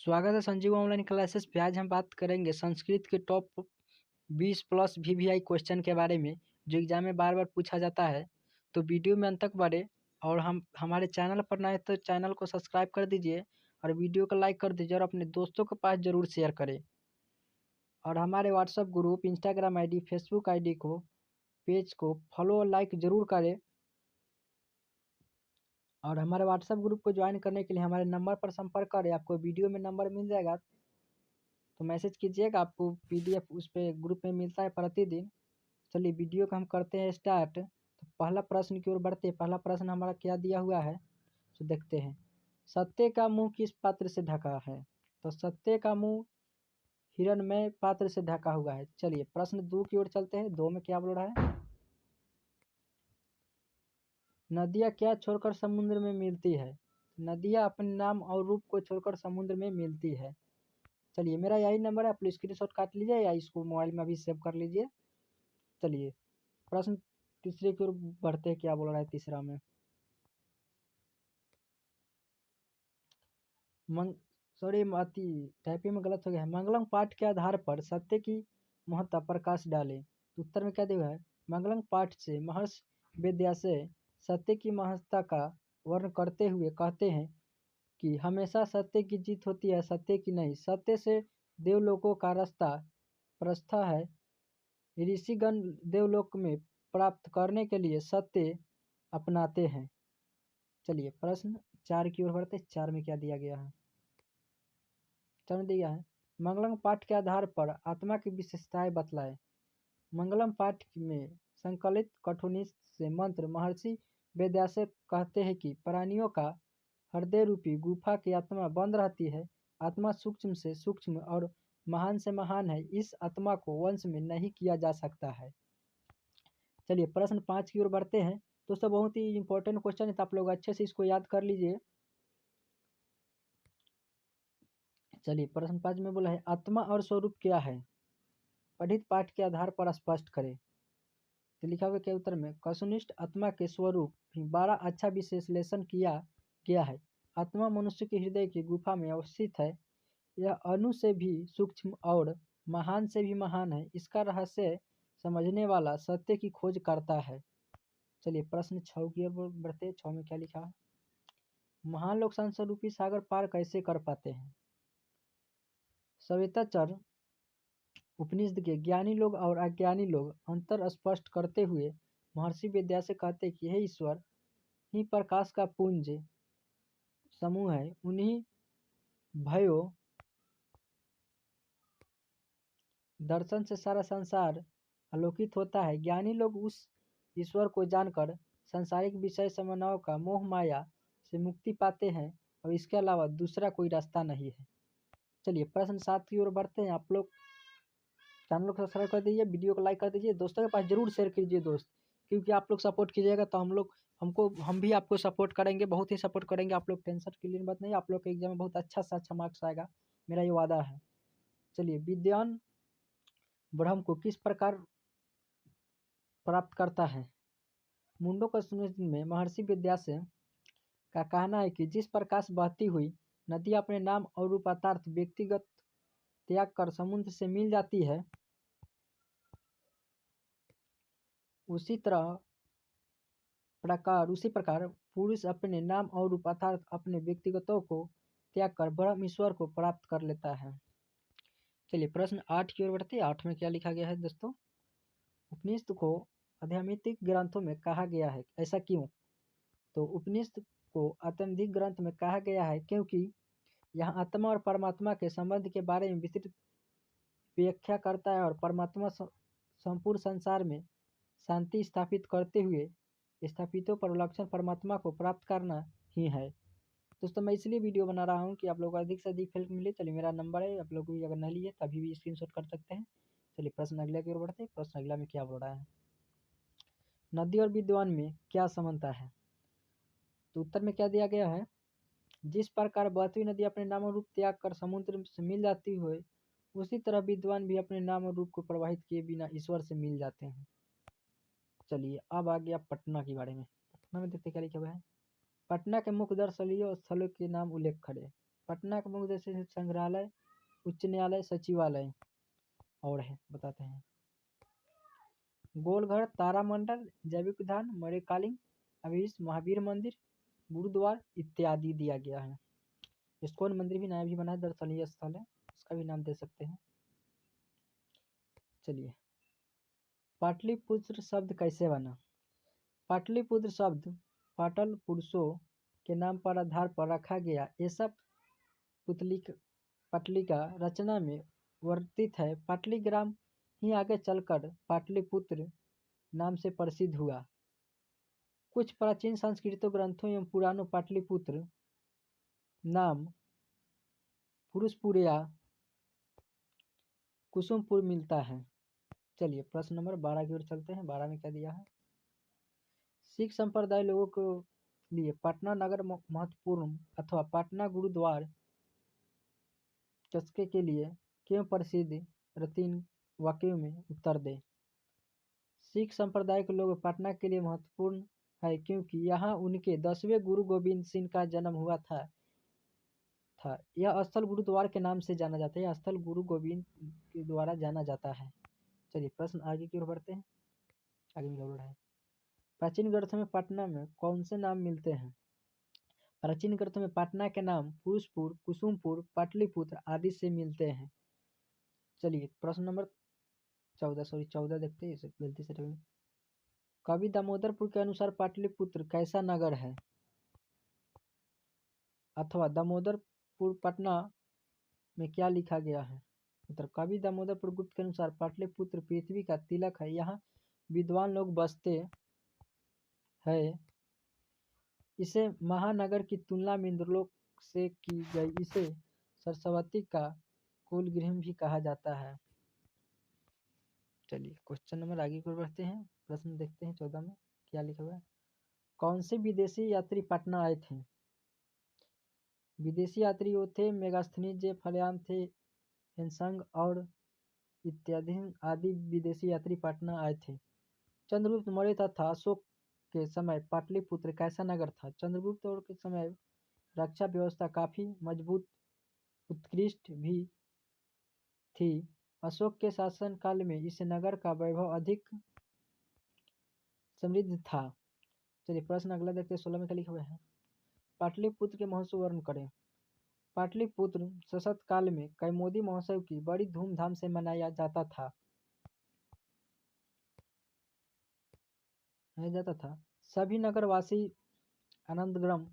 स्वागत है Sanjeev online classes पे। आज हम बात करेंगे संस्कृत के टॉप 20 प्लस वीवीआई क्वेश्चन के बारे में जो एग्जाम में बार बार पूछा जाता है। तो वीडियो में अंत तक बढ़े और हम हमारे चैनल पर नए तो चैनल को सब्सक्राइब कर दीजिए और वीडियो को लाइक कर दीजिए और अपने दोस्तों के पास ज़रूर शेयर करें। और हमारे WhatsApp group, Instagram ID, Facebook ID को, पेज को फॉलो और लाइक ज़रूर करें। और हमारे व्हाट्सएप ग्रुप को ज्वाइन करने के लिए हमारे नंबर पर संपर्क करें। आपको वीडियो में नंबर मिल जाएगा तो मैसेज कीजिएगा, आपको पीडीएफ उस पर ग्रुप में मिलता है प्रतिदिन। चलिए वीडियो को हम करते हैं स्टार्ट। तो पहला प्रश्न की ओर बढ़ते हैं। पहला प्रश्न हमारा क्या दिया हुआ है तो देखते हैं। सत्य का मुंह किस पात्र से ढका है? तो सत्य का मुंह हिरणमय पात्र से ढका हुआ है। चलिए प्रश्न 2 की ओर चलते हैं। 2 में क्या बोल रहा है? नदियाँ क्या छोड़कर समुद्र में मिलती है? नदियाँ अपने नाम और रूप को छोड़कर समुद्र में मिलती है। चलिए मेरा यही नंबर है, आप लोग स्क्रीनशॉट काट लीजिए या इसको मोबाइल में अभी सेव कर लीजिए। चलिए प्रश्न तीसरे की ओर बढ़ते हैं। क्या बोल रहा है तीसरा में? सॉरी अति टाइपिंग में गलत हो गया है। मंगलम पाठ के आधार पर सत्य की महत्ता प्रकाश डाले। तो उत्तर में क्या दिया है? मंगलम पाठ से महर्षि वेदव्यास सत्य की महत्ता का वर्णन करते हुए कहते हैं कि हमेशा सत्य की जीत होती है, सत्य की नहीं। सत्य से देवलोकों का रास्ता प्रस्थ है। ऋषिगण देवलोक में प्राप्त करने के लिए सत्य अपनाते हैं। चलिए प्रश्न 4 की ओर बढ़ते। 4 में क्या दिया गया है? चरण दिया है मंगलम पाठ के आधार पर आत्मा की विशेषताएं बतलाए। मंगलम पाठ में संकलित कठोपनिषद से मंत्र महर्षि वेदव्यास कहते हैं कि प्राणियों का हृदय रूपी गुफा की आत्मा बंद रहती है। आत्मा सूक्ष्म से सूक्ष्म और महान से महान है। इस आत्मा को वंश में नहीं किया जा सकता है। चलिए प्रश्न 5 की ओर बढ़ते हैं। दोस्तों बहुत ही इंपॉर्टेंट क्वेश्चन है, तो आप लोग अच्छे से इसको याद कर लीजिए। चलिए प्रश्न 5 में बोला है आत्मा और स्वरूप क्या है? पठित पाठ के आधार पर स्पष्ट करें। तो लिखा हुआ के उत्तर में वस्तुनिष्ठ आत्मा के स्वरूप भी बड़ा अच्छा विश्लेषण किया गया है। आत्मा मनुष्य के हृदय की गुफा में अवस्थित है। यह अणु से भी सूक्ष्म और महान से भी महान है। इसका रहस्य समझने वाला सत्य की खोज करता है। चलिए प्रश्न 6 की ओर बढ़ते। 6 में क्या लिखा है? महान लोग संसार रूपी सागर पार कैसे कर पाते हैं? श्वेताचार्य उपनिषद के ज्ञानी लोग और अज्ञानी लोग अंतर स्पष्ट करते हुए महर्षि वेदव्यास से कहते हैं कि हे ईश्वर ही प्रकाश का पुंज समूह है। उन्हीं भयो दर्शन से सारा संसार आलोकित होता है। ज्ञानी लोग उस ईश्वर को जानकर सांसारिक विषय समन्वय का मोह माया से मुक्ति पाते हैं और इसके अलावा दूसरा कोई रास्ता नहीं है। चलिए प्रश्न 7 की ओर बढ़ते हैं। आप लोग चैनल को सब्सक्राइब कर दीजिए, वीडियो को लाइक कर दीजिए, दोस्तों के पास जरूर शेयर कीजिए दोस्त, क्योंकि आप लोग सपोर्ट कीजिएगा तो हम भी आपको सपोर्ट करेंगे, बहुत ही सपोर्ट करेंगे। आप लोग टेंशन की लिए बात नहीं, आप लोग के एग्जाम में बहुत अच्छा मार्क्स आएगा, मेरा ये वादा है। चलिए विद्वान ब्रह्म को किस प्रकार प्राप्त करता है? मुंडो का सुनिश्चित में महर्षि वेदव्यास का कहना है कि जिस प्रकार बहती हुई नदी अपने नाम और रूपार्थ व्यक्तिगत त्याग कर समुद्र से मिल जाती है, उसी प्रकार पुरुष अपने नाम और रूप अर्थात अपने व्यक्तिगतों को त्याग कर ब्रह्म ईश्वर को प्राप्त कर लेता है। चलिए प्रश्न 8 की ओर बढ़ते हैं। 8 में क्या लिखा गया है दोस्तों? उपनिषद को आध्यात्मिक ग्रंथों में कहा गया है, ऐसा क्यों? तो उपनिषद को आध्यात्मिक ग्रंथ में कहा गया है क्योंकि यह आत्मा और परमात्मा के संबंध के बारे में विस्तृत व्याख्या करता है और परमात्मा संपूर्ण संसार में शांति स्थापित करते हुए स्थापितों पर लक्षण परमात्मा को प्राप्त करना ही है। दोस्तों मैं इसलिए वीडियो बना रहा हूँ कि आप लोग को अधिक से अधिक हेल्प मिले। चलिए मेरा नंबर है, आप लोग भी अगर नहीं लिए तभी भी स्क्रीनशॉट कर सकते हैं। चलिए प्रश्न अगले की ओर बढ़ते हैं। प्रश्न अगला में क्या बोल रहा है? नदी और विद्वान में क्या समानता है? तो उत्तर में क्या दिया गया है? जिस प्रकार बहती नदी अपने नाम और रूप त्याग कर समुद्र से मिल जाती है, उसी तरह विद्वान भी अपने नाम और रूप को प्रवाहित किए बिना ईश्वर से मिल जाते हैं। चलिए अब आ गया पटना के बारे में। पटना में देखते क्या लिखा हुआ है? पटना के मुख्य दर्शनीय स्थलों के नाम उल्लेख करें। पटना का मुख्य उद्देश्य संग्रहालय, उच्च न्यायालय, सचिवालय और है, बताते हैं। गोलघर, तारामंडल, जैविक उद्यान, मणिकालिंग, अभिष, महावीर मंदिर, गुरुद्वार इत्यादि दिया गया है। इस्कॉन मंदिर भी नया भी बना है, दर्शनीय स्थल है, उसका भी नाम दे सकते हैं। चलिए, पाटलिपुत्र शब्द कैसे बना? पाटलिपुत्र शब्द पाटल पुरुषों के नाम पर आधार पर रखा गया। ये सब पाटलिका रचना में वर्णित है। पाटलिग्राम ही आगे चलकर पाटलिपुत्र नाम से प्रसिद्ध हुआ। कुछ प्राचीन संस्कृत ग्रंथों एवं पुराणों पाटलिपुत्र नाम पुरुषपुर या कुसुमपुर मिलता है। चलिए, प्रश्न नंबर 12 की ओर चलते हैं। 12 में क्या दिया है? सिख संप्रदाय लोगों के लिए पटना नगर महत्वपूर्ण अथवा पटना गुरुद्वार चस्के के लिए क्यों प्रसिद्ध? तीन वाक्यों में उत्तर दे। सिख संप्रदाय के लोग पटना के लिए महत्वपूर्ण है क्योंकि यहाँ उनके 10वें गुरु गोविंद सिंह का जन्म हुआ था। यह स्थल गुरुद्वार के नाम से जाना जाता है। यह स्थल गुरु गोविंद के द्वारा जाना जाता है। चलिए, प्रश्न आगे की ओर बढ़ते हैं। आगे में है, प्राचीन ग्रंथों में पटना में कौन से नाम मिलते हैं? प्राचीन ग्रंथों में पटना के नाम पुरुषपुर, कुसुमपुर, पाटलिपुत्र आदि से मिलते हैं। चलिए, प्रश्न नंबर 14 देखते हैं, इसे गलती से कवि दामोदरपुर के अनुसार पाटलिपुत्र कैसा नगर है? अथवा दामोदरपुर पटना में क्या लिखा गया है? उत्तर, कवि दामोदरपुर गुप्त के अनुसार पाटलिपुत्र पृथ्वी का तिलक है। यहाँ विद्वान लोग बसते हैं। इसे महानगर की तुलना में इंद्रलोक से की गई। इसे सरस्वती का कुल गृह भी कहा जाता है। चलिए, क्वेश्चन नंबर आगे की ओर बढ़ते हैं। प्रश्न देखते हैं 14 में क्या लिखा हुआ है। कौन से विदेशी यात्री पटना आए थे? विदेशी यात्री वो थे मेगास्थनीज, जे फलयाम थे, हेनसंग और इत्यादि आदि विदेशी यात्री पटना आए थे। चंद्रगुप्त मौर्य तथा अशोक के समय पाटलिपुत्र कैसा नगर था? चंद्रगुप्त और के समय रक्षा व्यवस्था काफी मजबूत उत्कृष्ट भी थी। अशोक के शासन काल में इस नगर का वैभव अधिक समृद्ध था। चलिए, प्रश्न अगला देखते हैं। 16 में क्या लिखा हुआ है? पाटलिपुत्र के महोत्सव वर्णन करें। पाटलिपुत्र शासक काल में कैमोदी महोत्सव की बड़ी धूमधाम से मनाया जाता था। सभी नगरवासी आनंदग्राम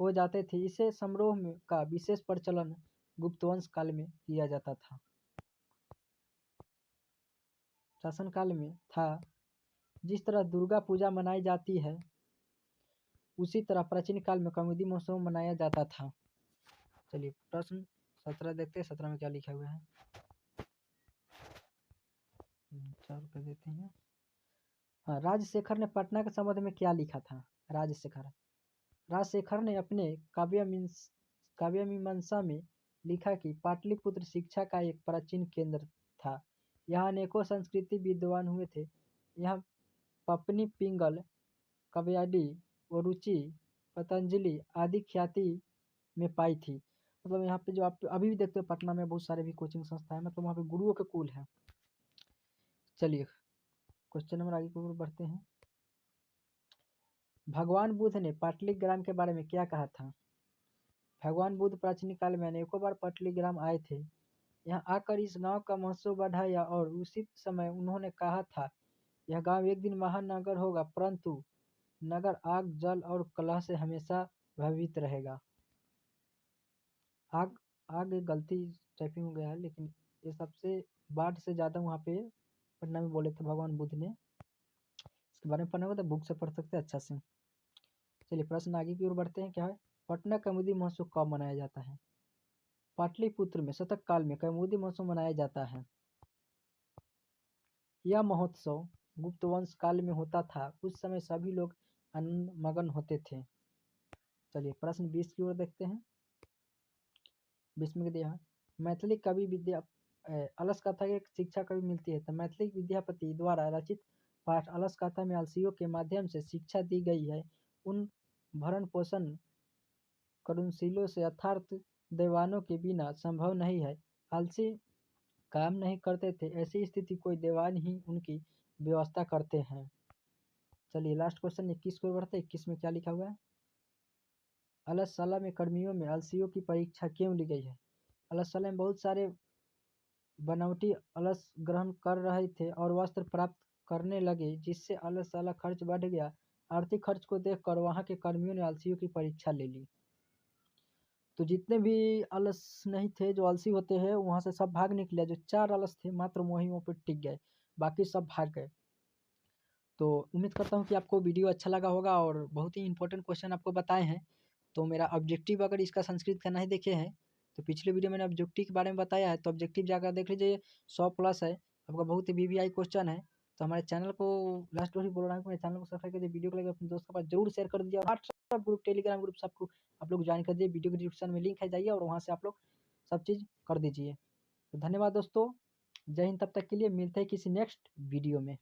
हो जाते थे। इसे समारोह का विशेष प्रचलन गुप्तवंश काल में किया जाता था। शासन काल में था। जिस तरह दुर्गा पूजा मनाई जाती है, उसी तरह प्राचीन काल में कैमोदी महोत्सव मनाया जाता था। चलिए, प्रश्न 17 देखते हैं। 17 में क्या लिखा हुआ है? चालू कर देते हैं। हाँ, राजशेखर ने पटना के संबंध में क्या लिखा था? राजशेखर ने अपने काव्यमीमांसा में लिखा कि पाटलिपुत्र शिक्षा का एक प्राचीन केंद्र था। यहाँ अनेकों संस्कृति विद्वान हुए थे। यहाँ पपनी, पिंगल, कव्याडी, वरुचि, पतंजलि आदि ख्याति में पाई थी। मतलब यहाँ पे जो आप अभी भी देखते हो पटना में बहुत सारे भी कोचिंग संस्था है, मतलब वहाँ पे गुरुओं के कुल है। चलिए, क्वेश्चन नंबर आगे की ओर बढ़ते हैं। भगवान बुद्ध ने पाटलिग्राम के बारे में क्या कहा था? भगवान बुद्ध प्राचीन काल में अनेकों बार पाटलिग्राम आए थे। यहाँ आकर इस गांव का महोत्सव बढ़ाया और उसी समय उन्होंने कहा था, यह गांव एक दिन महानगर होगा, परंतु नगर आग, जल और कलह से हमेशा भयभीत रहेगा। आग एक गलती टाइपिंग हो गया है, लेकिन ये सबसे बाढ़ से ज़्यादा वहाँ पे पढ़ना में बोले थे भगवान बुद्ध ने। इसके बारे में पढ़ना होगा तो बुक से पढ़ सकते हैं अच्छा से। चलिए, प्रश्न आगे की ओर बढ़ते हैं। क्या है? पटना कैमोदी महोत्सव कब मनाया जाता है? पाटलिपुत्र में शतक काल में कैमोदी महोत्सव मनाया जाता है। यह महोत्सव गुप्तवंश काल में होता था। उस समय सभी लोग आनंद मगन होते थे। चलिए, प्रश्न 20 की ओर देखते हैं। 20 में दिया, मैथिली कवि विद्या अलस कथा की शिक्षा कवि मिलती है। तो मैथिली विद्यापति द्वारा रचित पाठ अलस कथा में आलसियों के माध्यम से शिक्षा दी गई है। उन भरण पोषण करुणशीलों से अर्थात देवानों के बिना संभव नहीं है। आलसी काम नहीं करते थे, ऐसी स्थिति कोई देवान ही उनकी व्यवस्था करते हैं। चलिए लास्ट क्वेश्चन 21 की ओर बढ़ते हैं। 21 में क्या लिखा हुआ है? अलसशाला में कर्मियों में अलसियों की परीक्षा क्यों ली गई है? अलसशाला में बहुत सारे बनावटी अलस ग्रहण कर रहे थे और वस्त्र प्राप्त करने लगे, जिससे अलसशाला खर्च बढ़ गया। आर्थिक खर्च को देखकर वहां के कर्मियों ने आलसियों की परीक्षा ले ली। तो जितने भी आलस नहीं थे, जो आलसी होते हैं, वहां से सब भाग निकले। जो 4 आलस थे मात्र वही वहाँ पे टिक गए, बाकी सब भाग गए। तो उम्मीद करता हूँ कि आपको वीडियो अच्छा लगा होगा और बहुत ही इंपॉर्टेंट क्वेश्चन आपको बताए हैं। तो मेरा ऑब्जेक्टिव अगर इसका संस्कृत का नहीं देखे हैं तो पिछले वीडियो मैंने ऑब्जेक्टिव के बारे में बताया है, तो ऑब्जेक्टिव जाकर देख लीजिए। 100+ है आपका, बहुत ही वीवीआई क्वेश्चन है। तो हमारे चैनल को लास्ट वही बोल रहा हूँ कि मेरे चैनल को सब्सक्राइब कर दीजिए, वीडियो को लेकर अपने दोस्त के पास जरूर शेयर कर दीजिए। और व्हाट्सएप ग्रुप, टेलीग्राम ग्रुप सबको आप लोग ज्वाइन कर दीजिए। वीडियो के डिस्क्रिप्शन में लिंक है, जाइए और वहाँ से आप लोग सब चीज़ कर दीजिए। तो धन्यवाद दोस्तों, जय हिंद। तब तक के लिए मिलते हैं किसी नेक्स्ट वीडियो में।